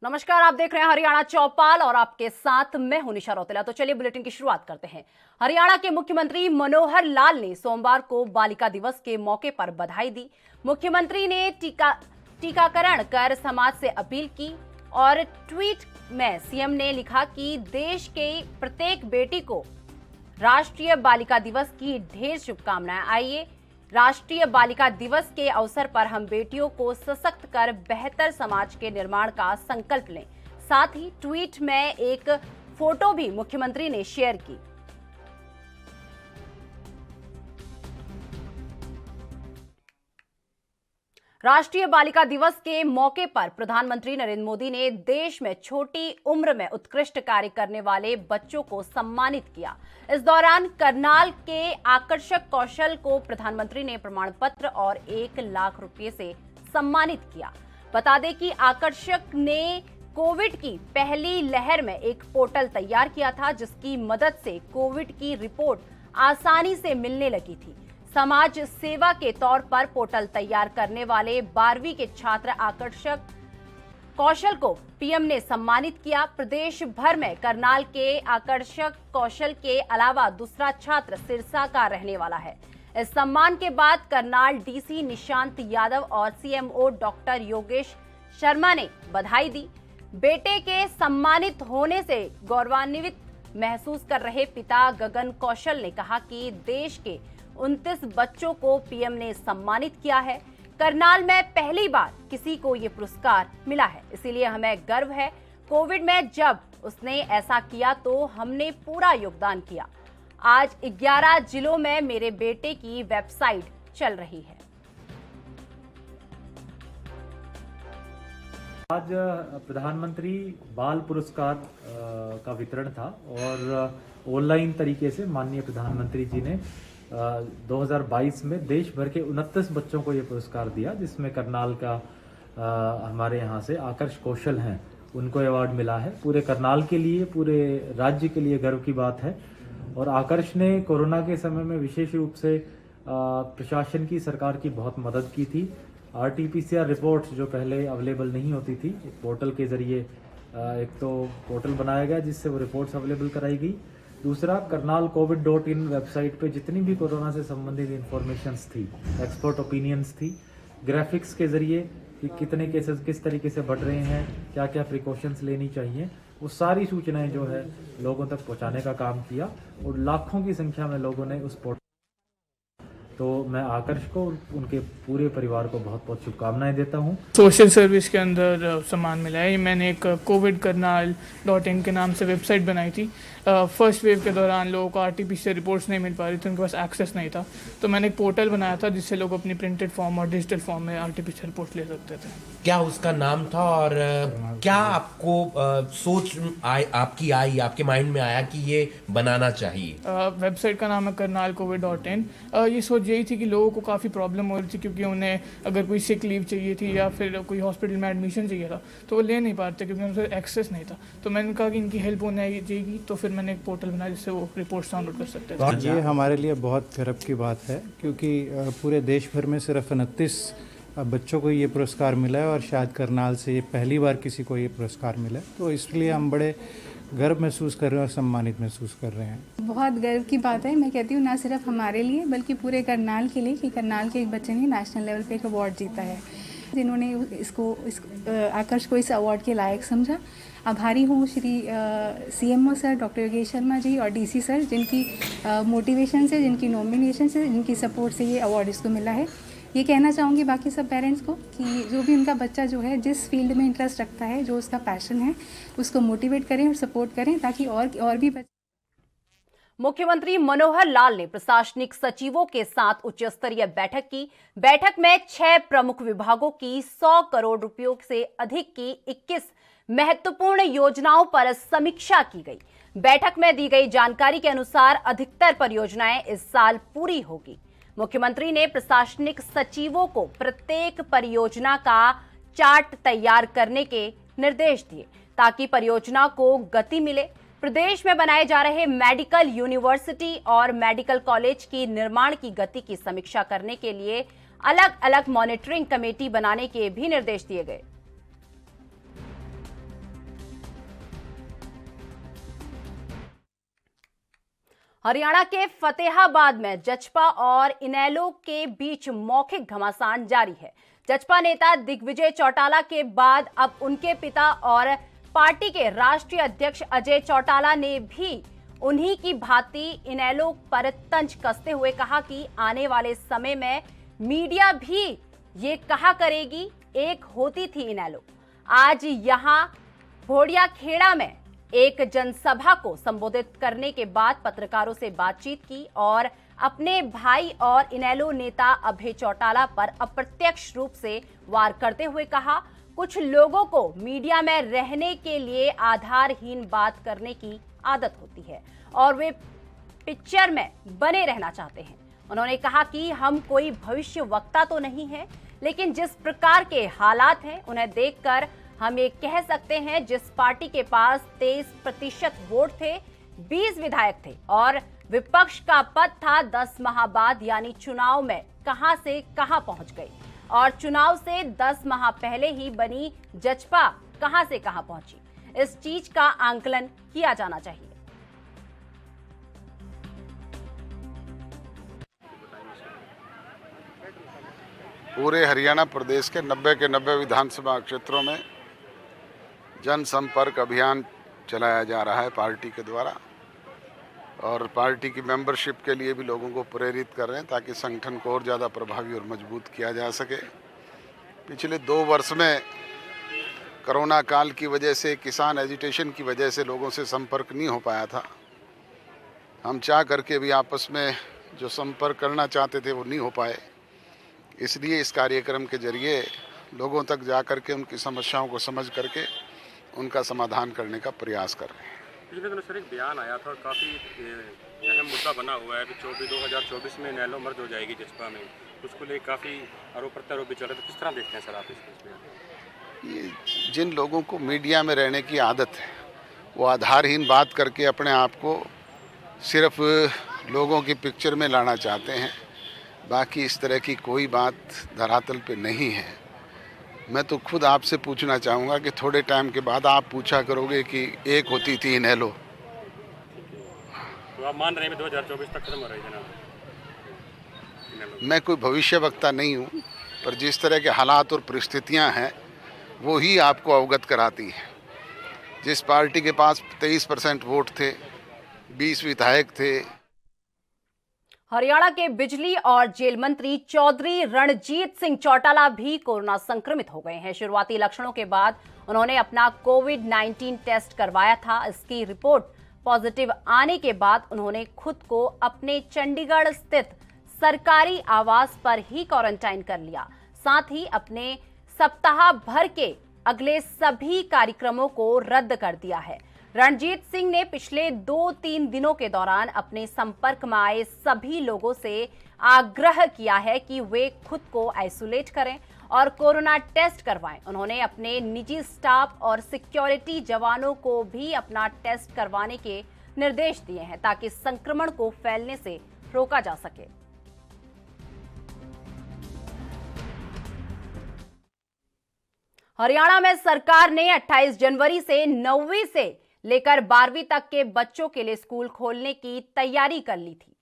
नमस्कार, आप देख रहे हैं हरियाणा चौपाल और आपके साथ मैं हूं निशा रौतेला। तो चलिए बुलेटिन की शुरुआत करते हैं। हरियाणा के मुख्यमंत्री मनोहर लाल ने सोमवार को बालिका दिवस के मौके पर बधाई दी। मुख्यमंत्री ने टीकाकरण कर समाज से अपील की और ट्वीट में सीएम ने लिखा कि देश के प्रत्येक बेटी को राष्ट्रीय बालिका दिवस की ढेर शुभकामनाएं। आइए राष्ट्रीय बालिका दिवस के अवसर पर हम बेटियों को सशक्त कर बेहतर समाज के निर्माण का संकल्प लें। साथ ही ट्वीट में एक फोटो भी मुख्यमंत्री ने शेयर की। राष्ट्रीय बालिका दिवस के मौके पर प्रधानमंत्री नरेंद्र मोदी ने देश में छोटी उम्र में उत्कृष्ट कार्य करने वाले बच्चों को सम्मानित किया। इस दौरान करनाल के आकर्षक कौशल को प्रधानमंत्री ने प्रमाण पत्र और 1 लाख रुपए से सम्मानित किया। बता दें कि आकर्षक ने कोविड की पहली लहर में एक पोर्टल तैयार किया था, जिसकी मदद से कोविड की रिपोर्ट आसानी से मिलने लगी थी। समाज सेवा के तौर पर पोर्टल तैयार करने वाले 12वीं के छात्र आकर्षक कौशल को पीएम ने सम्मानित किया। प्रदेश भर में करनाल के आकर्षक कौशल के अलावा दूसरा छात्र सिरसा का रहने वाला है। इस सम्मान के बाद करनाल डीसी निशांत यादव और सीएमओ डॉक्टर योगेश शर्मा ने बधाई दी। बेटे के सम्मानित होने से गौरवान्वित महसूस कर रहे पिता गगन कौशल ने कहा कि देश के 29 बच्चों को पीएम ने सम्मानित किया है। करनाल में पहली बार किसी को ये पुरस्कार मिला है, इसीलिए हमें गर्व है। कोविड में जब उसने ऐसा किया तो हमने पूरा योगदान किया। आज 11 जिलों में मेरे बेटे की वेबसाइट चल रही है। आज प्रधानमंत्री बाल पुरस्कार का वितरण था और ऑनलाइन तरीके से माननीय प्रधानमंत्री जी ने 2022 में देश भर के 29 बच्चों को ये पुरस्कार दिया, जिसमें करनाल का हमारे यहाँ से आकर्ष कौशल हैं, उनको अवार्ड मिला है। पूरे करनाल के लिए, पूरे राज्य के लिए गर्व की बात है। और आकर्ष ने कोरोना के समय में विशेष रूप से प्रशासन की, सरकार की बहुत मदद की थी। RT-PCR रिपोर्ट्स जो पहले अवेलेबल नहीं होती थी, एक पोर्टल के जरिए एक तो पोर्टल बनाया गया जिससे वो रिपोर्ट्स अवेलेबल कराई गई। दूसरा, करनाल covid.in वेबसाइट पे जितनी भी कोरोना से संबंधित इंफॉर्मेशंस थी, एक्सपर्ट ओपिनियंस थी, ग्राफिक्स के जरिए कि कितने केसेस किस तरीके से बढ़ रहे हैं, क्या क्या प्रिकॉशंस लेनी चाहिए, वो सारी सूचनाएं जो है लोगों तक पहुंचाने का काम किया और लाखों की संख्या में लोगों ने उस पोर्टल। तो मैं आकर्ष को उनके पूरे परिवार को बहुत बहुत शुभकामनाएं देता हूं। सोशल सर्विस के अंदर सम्मान मिला है। मैंने एक covidkarnal.in के नाम से वेबसाइट बनाई थी। फर्स्ट वेव के दौरान लोगों को RT-PCR रिपोर्ट्स नहीं मिल पा रही थी, उनके पास एक्सेस नहीं था, तो मैंने एक पोर्टल बनाया था जिससे लोग अपनी प्रिंटेड फॉर्म और डिजिटल फॉर्म में RT-PCR रिपोर्ट्स ले सकते थे। क्या उसका नाम था और क्या आपको सोच आपकी आई, आपके माइंड में आया कि ये बनाना चाहिए? वेबसाइट का नाम है karnalcovid.in। ये सोच यही थी कि लोगों को काफ़ी प्रॉब्लम हो रही थी, क्योंकि उन्हें अगर कोई सिक लीव चाहिए थी या फिर कोई हॉस्पिटल में एडमिशन चाहिए था तो वो ले नहीं पाते क्योंकि उनसे एक्सेस नहीं था। तो मैंने कहा कि इनकी हेल्प होने जाएगी, तो फिर मैंने एक पोर्टल बनाया जिससे वो रिपोर्ट्स डाउनलोड कर सकते थे। ये हमारे लिए बहुत गर्व की बात है, क्योंकि पूरे देश भर में सिर्फ 29 बच्चों को ये पुरस्कार मिला है और शायद करनाल से ये पहली बार किसी को ये पुरस्कार मिला है। तो इसलिए हम बड़े गर्व महसूस कर रहे हैं और सम्मानित महसूस कर रहे हैं। बहुत गर्व की बात है, मैं कहती हूँ ना सिर्फ हमारे लिए बल्कि पूरे करनाल के लिए, कि करनाल के एक बच्चे ने नेशनल लेवल पे एक अवार्ड जीता है, जिन्होंने आकर्ष को इस अवार्ड के लायक समझा। आभारी हूँ Shri CMO sir doctor Yogesh Sharma ji और DC सर, जिनकी मोटिवेशन से, जिनकी नॉमिनेशन से, जिनकी सपोर्ट से ये अवार्ड इसको मिला है। ये कहना चाहूँगी बाकी सब पेरेंट्स को कि जो भी उनका बच्चा जो है जिस फील्ड में इंटरेस्ट रखता है, जो उसका पैशन है, उसको मोटिवेट करें और सपोर्ट करें, ताकि और भी बच्चे। मुख्यमंत्री मनोहर लाल ने प्रशासनिक सचिवों के साथ उच्च स्तरीय बैठक की। बैठक में 6 प्रमुख विभागों की 100 करोड़ रुपयों से अधिक की 21 महत्वपूर्ण योजनाओं पर समीक्षा की गई। बैठक में दी गई जानकारी के अनुसार अधिकतर परियोजनाएं इस साल पूरी होगी। मुख्यमंत्री ने प्रशासनिक सचिवों को प्रत्येक परियोजना का चार्ट तैयार करने के निर्देश दिए, ताकि परियोजना को गति मिले। प्रदेश में बनाए जा रहे मेडिकल यूनिवर्सिटी और मेडिकल कॉलेज की निर्माण की गति की समीक्षा करने के लिए अलग अलग मॉनिटरिंग कमेटी बनाने के भी निर्देश दिए गए। हरियाणा के फतेहाबाद में जचपा और इनेलो के बीच मौखिक घमासान जारी है। जचपा नेता दिग्विजय चौटाला के बाद अब उनके पिता और पार्टी के राष्ट्रीय अध्यक्ष अजय चौटाला ने भी उन्हीं की भांति इनेलो पर तंज कसते हुए कहा कि आने वाले समय में मीडिया भी ये कहा करेगी एक होती थी इनेलो। आज यहां भोड़िया खेड़ा में एक जनसभा को संबोधित करने के बाद पत्रकारों से बातचीत की और अपने भाई और इनेलो नेता अभय चौटाला पर अप्रत्यक्ष रूप से वार करते हुए कहा, कुछ लोगों को मीडिया में रहने के लिए आधारहीन बात करने की आदत होती है और वे पिक्चर में बने रहना चाहते हैं। उन्होंने कहा कि हम कोई भविष्य वक्ता तो नहीं है, लेकिन जिस प्रकार के हालात हैं उन्हें देखकर हम ये कह सकते हैं जिस पार्टी के पास 23% वोट थे, 20 विधायक थे और विपक्ष का पद था 10 माह बाद, यानी चुनाव में कहां से कहां पहुंच गई और चुनाव से 10 माह पहले ही बनी जचपा कहां से कहां पहुंची। इस चीज का आंकलन किया जाना चाहिए। पूरे हरियाणा प्रदेश के 90 के 90 विधानसभा क्षेत्रों में जनसंपर्क अभियान चलाया जा रहा है पार्टी के द्वारा और पार्टी की मेंबरशिप के लिए भी लोगों को प्रेरित कर रहे हैं ताकि संगठन को और ज़्यादा प्रभावी और मजबूत किया जा सके। पिछले 2 वर्ष में कोरोना काल की वजह से, किसान एजिटेशन की वजह से लोगों से संपर्क नहीं हो पाया था। हम चाह करके भी आपस में जो संपर्क करना चाहते थे वो नहीं हो पाए, इसलिए इस कार्यक्रम के जरिए लोगों तक जा करके उनकी समस्याओं को समझ करके उनका समाधान करने का प्रयास कर रहे हैं। पिछले दिनों सर एक बयान आया था और काफ़ी अहम मुद्दा बना हुआ है कि 2024 में इनेलो मर्ज हो जाएगी जचपा में, उसको लेकर काफ़ी आरोप प्रत्यारोप भी चल रहे, तो किस तरह देखते हैं सर आप इसमें? ये जिन लोगों को मीडिया में रहने की आदत है वो आधारहीन बात करके अपने आप को सिर्फ लोगों की पिक्चर में लाना चाहते हैं, बाकी इस तरह की कोई बात धरातल पे नहीं है। मैं तो खुद आपसे पूछना चाहूँगा कि थोड़े टाइम के बाद आप पूछा करोगे कि एक होती थी इनेलो। तो आप मान रहे हैं 2024 तक खत्म हो रही है? मैं कोई भविष्य वक्ता नहीं हूँ, पर जिस तरह के हालात और परिस्थितियाँ हैं वो ही आपको अवगत कराती हैं। जिस पार्टी के पास 23% वोट थे, 20 विधायक थे। हरियाणा के बिजली और जेल मंत्री चौधरी रणजीत सिंह चौटाला भी कोरोना संक्रमित हो गए हैं। शुरुआती लक्षणों के बाद उन्होंने अपना कोविड-19 टेस्ट करवाया था। इसकी रिपोर्ट पॉजिटिव आने के बाद उन्होंने खुद को अपने चंडीगढ़ स्थित सरकारी आवास पर ही क्वारंटाइन कर लिया। साथ ही अपने सप्ताह भर के अगले सभी कार्यक्रमों को रद्द कर दिया है। रणजीत सिंह ने पिछले 2-3 दिनों के दौरान अपने संपर्क में आए सभी लोगों से आग्रह किया है कि वे खुद को आइसोलेट करें और कोरोना टेस्ट करवाएं। उन्होंने अपने निजी स्टाफ और सिक्योरिटी जवानों को भी अपना टेस्ट करवाने के निर्देश दिए हैं ताकि संक्रमण को फैलने से रोका जा सके। हरियाणा में सरकार ने 28 जनवरी से 9वीं से लेकर 12वीं तक के बच्चों के लिए स्कूल खोलने की तैयारी कर ली थी।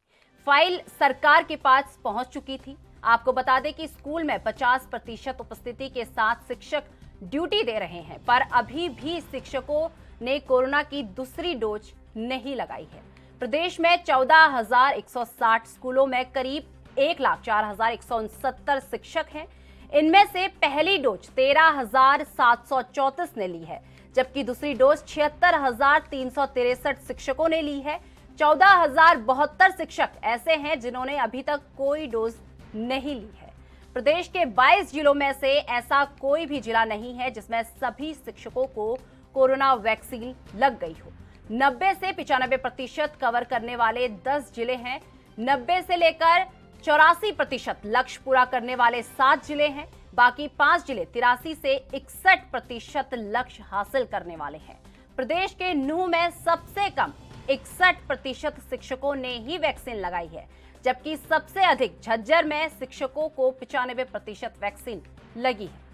फाइल सरकार के पास पहुंच चुकी थी। आपको बता दें कि स्कूल में 50% उपस्थिति के साथ शिक्षक ड्यूटी दे रहे हैं, पर अभी भी शिक्षकों ने कोरोना की दूसरी डोज नहीं लगाई है। प्रदेश में 14,160 स्कूलों में करीब 1,04,169 शिक्षक हैं। इनमें से पहली डोज 13,734 ने ली है, जबकि दूसरी डोज 76,363 शिक्षकों ने ली है। 14,072 शिक्षक ऐसे हैं जिन्होंने अभी तक कोई डोज नहीं ली है। प्रदेश के 22 जिलों में से ऐसा कोई भी जिला नहीं है जिसमें सभी शिक्षकों को कोरोना वैक्सीन लग गई हो। 90 से 95% कवर करने वाले 10 जिले हैं। 90 से लेकर 84% लक्ष्य पूरा करने वाले 7 जिले हैं। बाकी 5 जिले 83 से 61% लक्ष्य हासिल करने वाले हैं। प्रदेश के नूह में सबसे कम 61% शिक्षकों ने ही वैक्सीन लगाई है, जबकि सबसे अधिक झज्जर में शिक्षकों को 95% वैक्सीन लगी है।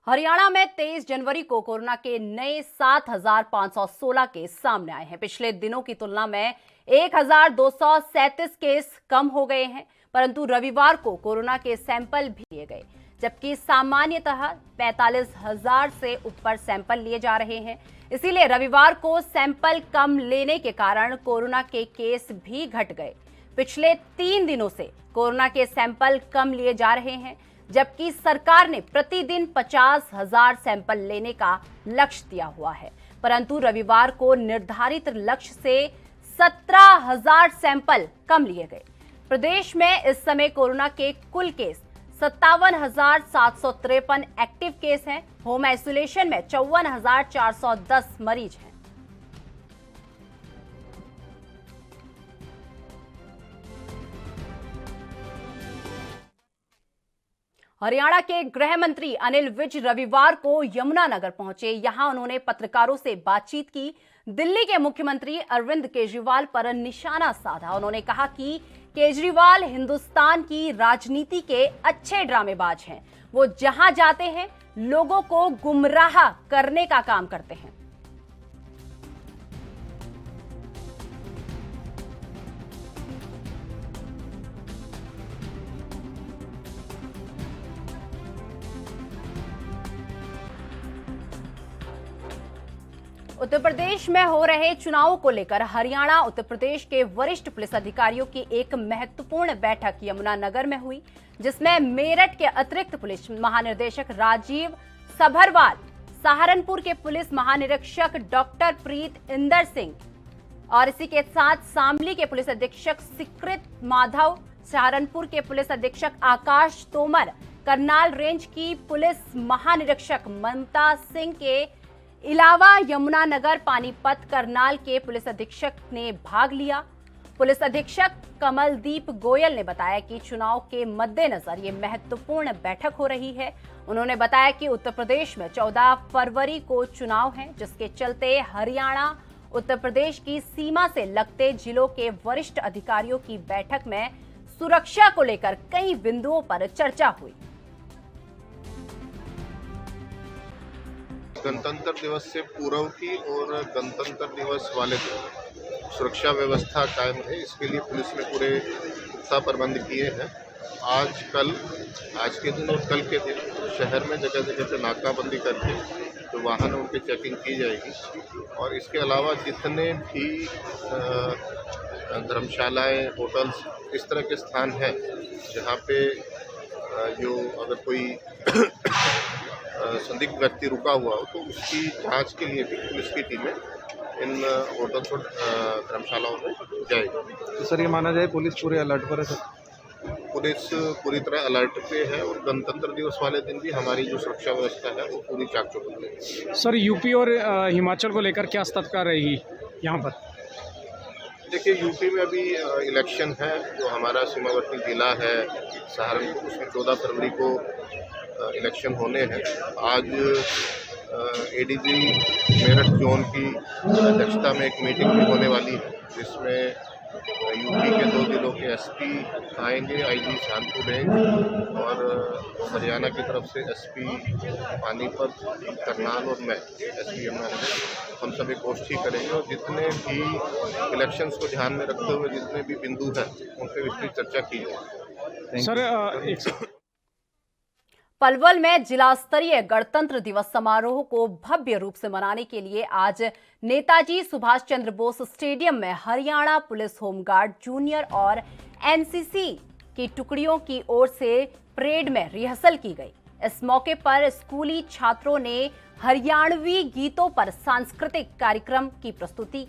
हरियाणा में 23 जनवरी को कोरोना के नए 7,516 केस सामने आए हैं। पिछले दिनों की तुलना में 1,237 केस कम हो गए हैं, परंतु रविवार को कोरोना के सैंपल भी लिए गए, जबकि सामान्यतः 45,000 से ऊपर सैंपल लिए जा रहे हैं। इसीलिए रविवार को सैंपल कम लेने के कारण कोरोना के केस भी घट गए। पिछले 3 दिनों से कोरोना के सैंपल कम लिए जा रहे हैं, जबकि सरकार ने प्रतिदिन 50,000 सैंपल लेने का लक्ष्य दिया हुआ है, परंतु रविवार को निर्धारित लक्ष्य से 17,000 सैंपल कम लिए गए। प्रदेश में इस समय कोरोना के कुल केस 57,753 एक्टिव केस हैं। होम आइसोलेशन में 54,410 मरीज हैं। हरियाणा के गृह मंत्री अनिल विज रविवार को यमुनानगर पहुंचे। यहां उन्होंने पत्रकारों से बातचीत की। दिल्ली के मुख्यमंत्री अरविंद केजरीवाल पर निशाना साधा। उन्होंने कहा कि केजरीवाल हिंदुस्तान की राजनीति के अच्छे ड्रामेबाज हैं। वो जहां जाते हैं लोगों को गुमराह करने का काम करते हैं। उत्तर प्रदेश में हो रहे चुनावों को लेकर हरियाणा उत्तर प्रदेश के वरिष्ठ पुलिस अधिकारियों की एक महत्वपूर्ण बैठक यमुनानगर में हुई, जिसमें मेरठ के अतिरिक्त पुलिस महानिदेशक राजीव सभरवाल, सहारनपुर के पुलिस महानिरीक्षक डॉक्टर प्रीत इंदर सिंह और इसी के साथ शामली के पुलिस अधीक्षक सिकृत माधव, सहारनपुर के पुलिस अधीक्षक आकाश तोमर, करनाल रेंज की पुलिस महानिरीक्षक ममता सिंह के इलावा यमुनानगर पानीपत करनाल के पुलिस अधीक्षक ने भाग लिया। पुलिस अधीक्षक कमलदीप गोयल ने बताया कि चुनाव के मद्देनजर ये महत्वपूर्ण बैठक हो रही है। उन्होंने बताया कि उत्तर प्रदेश में 14 फरवरी को चुनाव है, जिसके चलते हरियाणा उत्तर प्रदेश की सीमा से लगते जिलों के वरिष्ठ अधिकारियों की बैठक में सुरक्षा को लेकर कई बिंदुओं पर चर्चा हुई। गणतंत्र दिवस से पूर्व की और गणतंत्र दिवस वाले दिन सुरक्षा व्यवस्था कायम है। इसके लिए पुलिस ने पूरे पुख्ता प्रबंध किए हैं। आज के दिन और कल के दिन शहर में जगह जगह पे नाकाबंदी करके तो वाहनों की चेकिंग की जाएगी। और इसके अलावा जितने भी धर्मशालाएं, होटल्स, इस तरह के स्थान हैं जहाँ पे जो अगर कोई संदिग्ध व्यक्ति रुका हुआ हो तो उसकी जांच के लिए भी पुलिस की टीमें इन होटल्स और धर्मशालाओं में जाएगी। तो सर ये माना जाए पुलिस पूरे अलर्ट पर है सर? पुलिस पूरी तरह अलर्ट पे है और गणतंत्र दिवस वाले दिन भी हमारी जो सुरक्षा व्यवस्था है वो पूरी चाक चौबंद है। सर यूपी और हिमाचल को लेकर क्या सतर्कता रहेगी यहाँ पर? देखिए, यूपी में अभी इलेक्शन है। जो हमारा सीमावर्ती जिला है सहारनपुर, उसमें 14 फरवरी को इलेक्शन होने हैं। आज एडीजी मेरठ जोन की अध्यक्षता में एक मीटिंग भी होने वाली है, जिसमें यूपी के 2 जिलों के एसपी आएंगे, आईजी सहारनपुर रेंज और हरियाणा की तरफ से एसपी पानीपत, करनाल और मैं एसपी यमुनानगर, हम सब एक गोष्ठी करेंगे और जितने भी इलेक्शंस को ध्यान में रखते हुए जितने भी बिंदु हैं उन पर विस्तृत चर्चा की जाएगी। सर पलवल में जिला स्तरीय गणतंत्र दिवस समारोह को भव्य रूप से मनाने के लिए आज नेताजी सुभाष चंद्र बोस स्टेडियम में हरियाणा पुलिस होमगार्ड जूनियर और एनसीसी की टुकड़ियों की ओर से परेड में रिहर्सल की गई। इस मौके पर स्कूली छात्रों ने हरियाणवी गीतों पर सांस्कृतिक कार्यक्रम की प्रस्तुति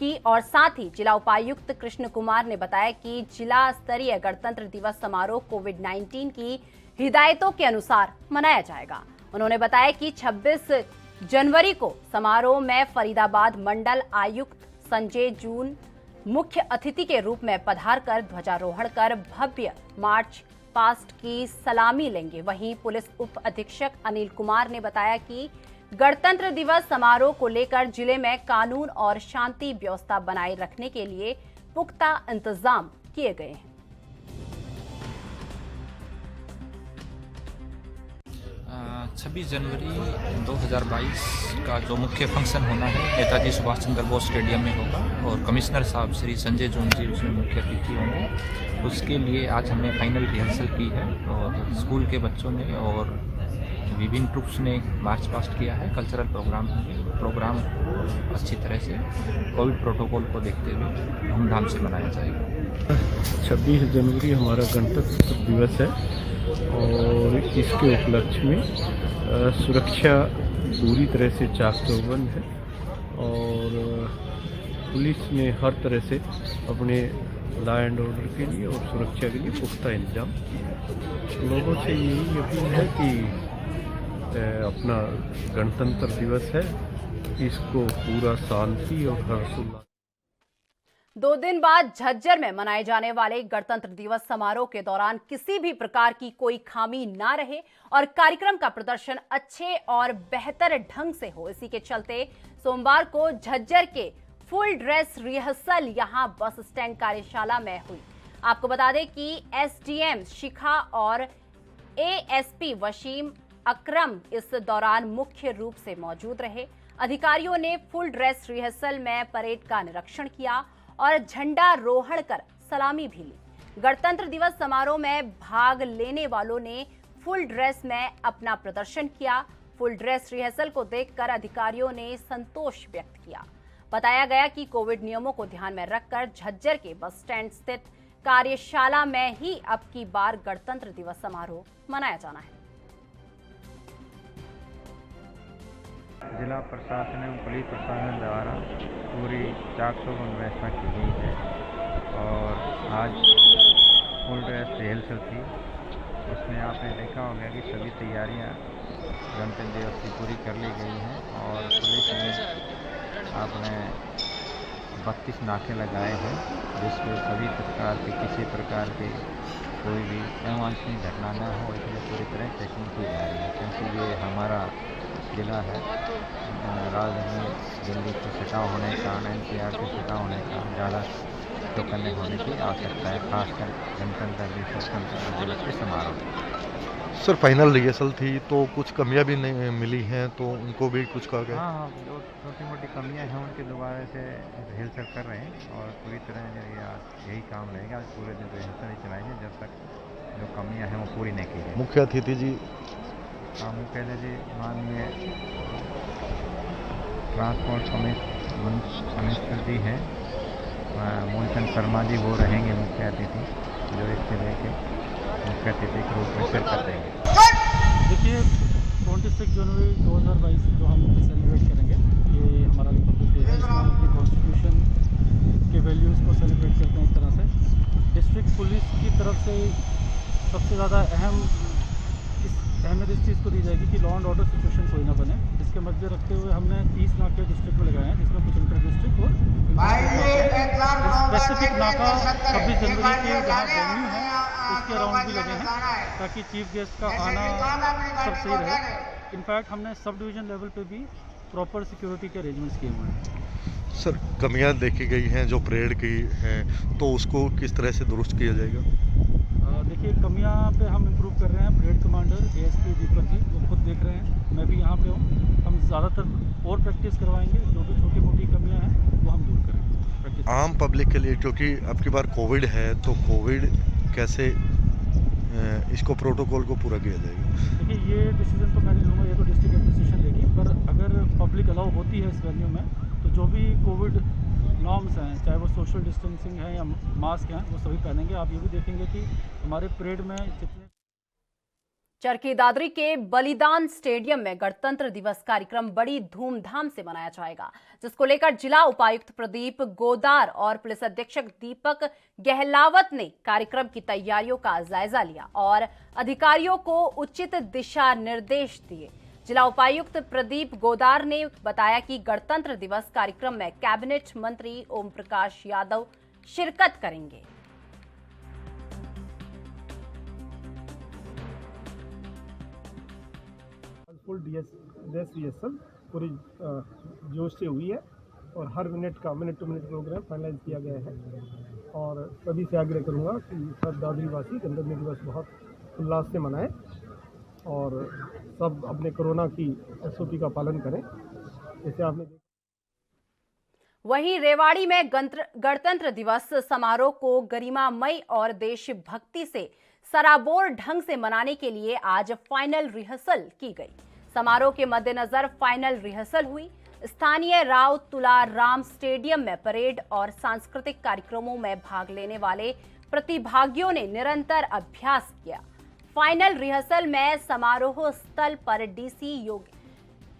की और साथ ही जिला उपायुक्त कृष्ण कुमार ने बताया कि जिला स्तरीय गणतंत्र दिवस समारोह कोविड-19 की हिदायतों के अनुसार मनाया जाएगा। उन्होंने बताया कि 26 जनवरी को समारोह में फरीदाबाद मंडल आयुक्त संजय जून मुख्य अतिथि के रूप में पधार कर ध्वजारोहण कर भव्य मार्च पास्ट की सलामी लेंगे। वहीं पुलिस उप अधीक्षक अनिल कुमार ने बताया कि गणतंत्र दिवस समारोह को लेकर जिले में कानून और शांति व्यवस्था बनाए रखने के लिए पुख्ता इंतजाम किए गए हैं। 26 जनवरी 2022 का जो मुख्य फंक्शन होना है नेताजी सुभाष चंद्र बोस स्टेडियम में होगा और कमिश्नर साहब श्री संजय जॉन जी उसमें मुख्य अतिथि होंगे। उसके लिए आज हमने फाइनल रिहर्सल की है और स्कूल के बच्चों ने और विभिन्न ट्रुप्स ने मार्च पास्ट किया है। कल्चरल प्रोग्राम अच्छी तरह से कोविड प्रोटोकॉल को देखते हुए धूमधाम से मनाया जाएगा। 26 जनवरी हमारा गणतंत्र दिवस है और इसके उपलक्ष्य में सुरक्षा पूरी तरह से चाक चौबंद है और पुलिस ने हर तरह से अपने लॉ एंड ऑर्डर के लिए और सुरक्षा के लिए पुख्ता इंतजाम। लोगों से यही अपील है कि अपना गणतंत्र दिवस है, इसको पूरा शांति और हर्षोल्लास। 2 दिन बाद झज्जर में मनाए जाने वाले गणतंत्र दिवस समारोह के दौरान किसी भी प्रकार की कोई खामी ना रहे और कार्यक्रम का प्रदर्शन अच्छे और बेहतर ढंग से हो, इसी के चलते सोमवार को झज्जर के फुल ड्रेस रिहर्सल यहां बस स्टैंड कार्यशाला में हुई। आपको बता दें कि एसडीएम शिखा और एएसपी वसीम अकरम इस दौरान मुख्य रूप से मौजूद रहे। अधिकारियों ने फुल ड्रेस रिहर्सल में परेड का निरीक्षण किया और झंडारोहण कर सलामी भी ली। गणतंत्र दिवस समारोह में भाग लेने वालों ने फुल ड्रेस में अपना प्रदर्शन किया। फुल ड्रेस रिहर्सल को देखकर अधिकारियों ने संतोष व्यक्त किया। बताया गया कि कोविड नियमों को ध्यान में रखकर झज्जर के बस स्टैंड स्थित कार्यशाला में ही अब की बार गणतंत्र दिवस समारोह मनाया जाना है। जिला प्रशासन एवं पुलिस प्रशासन द्वारा पूरी चाक चौबंद व्यवस्था की गई है और आज फुल ड्रेस रिहर्सल थी। उसमें आपने देखा होगा कि सभी तैयारियां गणतंत्र दिवस की पूरी कर ली गई हैं और पुलिस ने आपने 32 नाके लगाए हैं जिसमें सभी प्रकार के किसी प्रकार के कोई भी अवांछनीय घटना न हो, इसलिए पूरी तरह चेकिंग की जा रही है क्योंकि ये हमारा जिला है। राजधानी दिल्ली से सटा होने के कारण एनसीआर से सटा होने के कारण ज़्यादा चौकन्ने होने की आवश्यकता है, खासकर गणतंत्र दिवस के समारोह। सर फाइनल रिहर्सल थी तो कुछ कमियां भी नहीं मिली हैं तो उनको भी कुछ कहा गया? हाँ, जो छोटी मोटी कमियां हैं उनके दोबारा से रिहर्सल कर रहे हैं और पूरी तरह यही काम रहेगा। पूरे दिन रिहर्सल ही चलाएंगे जब तक जो कमियां हैं वो पूरी नहीं की जाए। मुख्य अतिथि जी मुख्य अतिथि माननीय ट्रांसपोर्ट कमिश्नर जी हैं मूलचंद शर्मा जी, वो रहेंगे मुख्य अतिथि जो इससे लेके मुख्य अतिथि के रूप में शिरकत देंगे। देखिए 26 जनवरी 2022 जो हम सेलिब्रेट करेंगे, ये हमारा रिपब्लिक डे है। इसमें हम अपनी कॉन्स्टिट्यूशन के वैल्यूज़ को सेलिब्रेट करते हैं। इस तरह से डिस्ट्रिक्ट पुलिस की तरफ से सबसे ज़्यादा अहमियत इस चीज़ को दी जाएगी कि लॉ एंड ऑर्डर सिचुएशन कोई ना बने। इसके मद्दे रखते हुए हमने 30 नाके डिस्ट्रिक्ट में लगाए हैं जिसमें कुछ इंटर डिस्ट्रिक्ट और स्पेसिफिक नाका 26 जनवरी के जहाँ वेन्यू है उसके अराउंड भी लगे हैं ताकि चीफ गेस्ट का आना सब सही रहे। इनफैक्ट हमने सब डिवीज़न लेवल पे भी प्रॉपर सिक्योरिटी के अरेंजमेंट्स किए हुए हैं। सर कमियां देखी गई हैं जो परेड की हैं तो उसको किस तरह से दुरुस्त किया जाएगा? देखिए कमियां पे हम इम्प्रूव कर रहे हैं। Parade commander ASP Deepak ji वो खुद देख रहे हैं, मैं भी यहाँ पे हूँ। हम ज़्यादातर और प्रैक्टिस करवाएंगे, जो भी छोटी मोटी कमियां हैं वो हम दूर करेंगे। आम पब्लिक के लिए क्योंकि अब की बार कोविड है तो कोविड कैसे इसको प्रोटोकॉल को पूरा किया जाएगा? देखिए ये डिसीजन तो मैं नहीं लूँगा, ये तो डिस्ट्रिक्ट एडमिनिस्ट्रेशन लेगी, पर अगर पब्लिक अलाउ होती है इस वेन्यू में तो जो भी कोविड नॉर्म्स हैं, चाहे वो सोशल डिस्टेंसिंग है या मास्क हैं, वो सभी पहनेंगे। आप ये भी देखेंगे कि हमारे परेड में जितने चरखी दादरी के बलिदान स्टेडियम में गणतंत्र दिवस कार्यक्रम बड़ी धूमधाम से मनाया जाएगा, जिसको लेकर जिला उपायुक्त प्रदीप गोदार और पुलिस अधीक्षक दीपक गहलावत ने कार्यक्रम की तैयारियों का जायजा लिया और अधिकारियों को उचित दिशा निर्देश दिए। जिला उपायुक्त प्रदीप गोदार ने बताया कि गणतंत्र दिवस कार्यक्रम में कैबिनेट मंत्री ओम प्रकाश यादव शिरकत करेंगे। फुल ड्रेस रिहर्सल पूरी जोश से हुई है और हर minute to minute programme finalise किया गया है और सभी से आग्रह करूंगा कि सब दादरी वासी गणतंत्र दिवस बहुत उल्लास से मनाएं और सब अपने कोरोना की SOP का पालन करें। जैसे आपने वहीं रेवाड़ी में गणतंत्र दिवस समारोह को गरिमामय और देशभक्ति से सराबोर ढंग से मनाने के लिए आज फाइनल रिहर्सल की गई। समारोह के मद्देनजर फाइनल रिहर्सल हुई। स्थानीय राव तुलाराम स्टेडियम में परेड और सांस्कृतिक कार्यक्रमों में भाग लेने वाले प्रतिभागियों ने निरंतर अभ्यास किया। फाइनल रिहर्सल में समारोह स्थल पर डीसी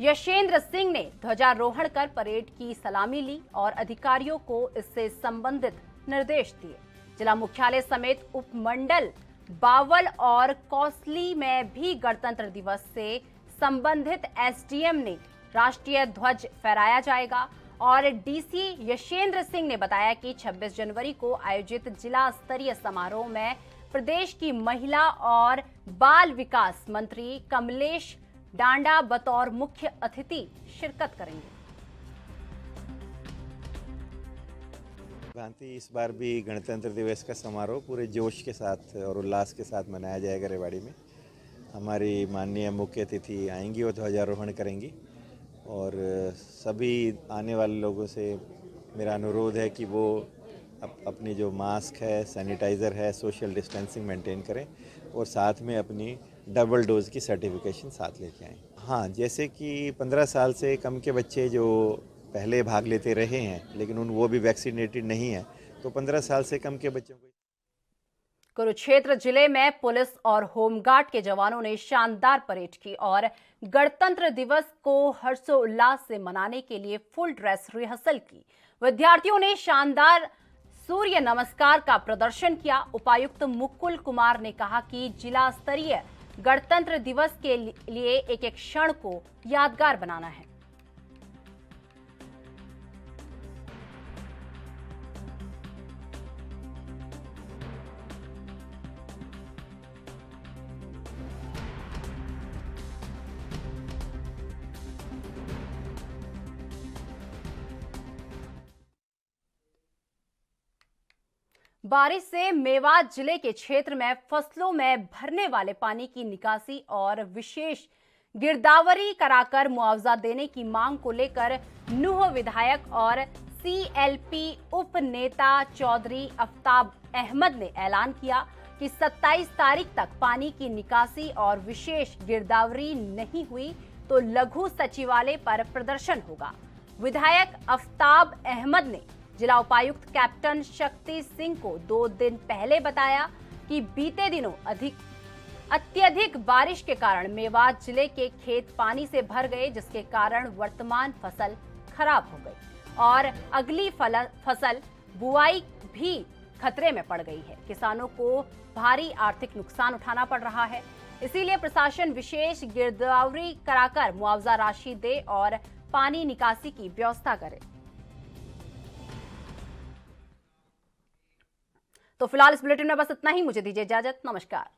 यशेंद्र सिंह ने ध्वजारोहण कर परेड की सलामी ली और अधिकारियों को इससे संबंधित निर्देश दिए। जिला मुख्यालय समेत उपमंडल बावल और कौसली में भी गणतंत्र दिवस से संबंधित SDM ने राष्ट्रीय ध्वज फहराया जाएगा और डीसी यशेंद्र सिंह ने बताया कि 26 जनवरी को आयोजित जिला स्तरीय समारोह में प्रदेश की महिला और बाल विकास मंत्री कमलेश डांडा बतौर मुख्य अतिथि शिरकत करेंगे। भांति इस बार भी गणतंत्र दिवस का समारोह पूरे जोश के साथ और उल्लास के साथ मनाया जाएगा। रेवाड़ी में हमारी माननीय मुख्य अतिथि आएंगी और ध्वजारोहण करेंगी और सभी आने वाले लोगों से मेरा अनुरोध है कि वो अपनी जो मास्क है, सैनिटाइज़र है, सोशल डिस्टेंसिंग मेंटेन करें और साथ में अपनी डबल डोज की सर्टिफिकेशन साथ लेके आएँ। हाँ, जैसे कि 15 साल से कम के बच्चे जो पहले भाग लेते रहे हैं लेकिन वो भी वैक्सीनेटेड नहीं है, तो 15 साल से कम के बच्चों को। कुरुक्षेत्र जिले में पुलिस और होमगार्ड के जवानों ने शानदार परेड की और गणतंत्र दिवस को हर्षोल्लास से मनाने के लिए फुल ड्रेस रिहर्सल की। विद्यार्थियों ने शानदार सूर्य नमस्कार का प्रदर्शन किया। उपायुक्त मुकुल कुमार ने कहा कि जिला स्तरीय गणतंत्र दिवस के लिए एक एक क्षण को यादगार बनाना है। बारिश से मेवात जिले के क्षेत्र में फसलों में भरने वाले पानी की निकासी और विशेष गिरदावरी कराकर मुआवजा देने की मांग को लेकर नूह विधायक और CLP उप नेता चौधरी आफ्ताब अहमद ने ऐलान किया कि 27 तारीख तक पानी की निकासी और विशेष गिरदावरी नहीं हुई तो लघु सचिवालय पर प्रदर्शन होगा। विधायक आफ्ताब अहमद ने जिला उपायुक्त कैप्टन शक्ति सिंह को 2 दिन पहले बताया कि बीते दिनों अत्यधिक बारिश के कारण मेवात जिले के खेत पानी से भर गए, जिसके कारण वर्तमान फसल खराब हो गई और अगली फसल बुआई भी खतरे में पड़ गई है। किसानों को भारी आर्थिक नुकसान उठाना पड़ रहा है। इसीलिए प्रशासन विशेष गिरदावरी कराकर मुआवजा राशि दे और पानी निकासी की व्यवस्था करे। तो फिलहाल इस बुलेटिन में बस इतना ही। मुझे दीजिए इजाजत। नमस्कार।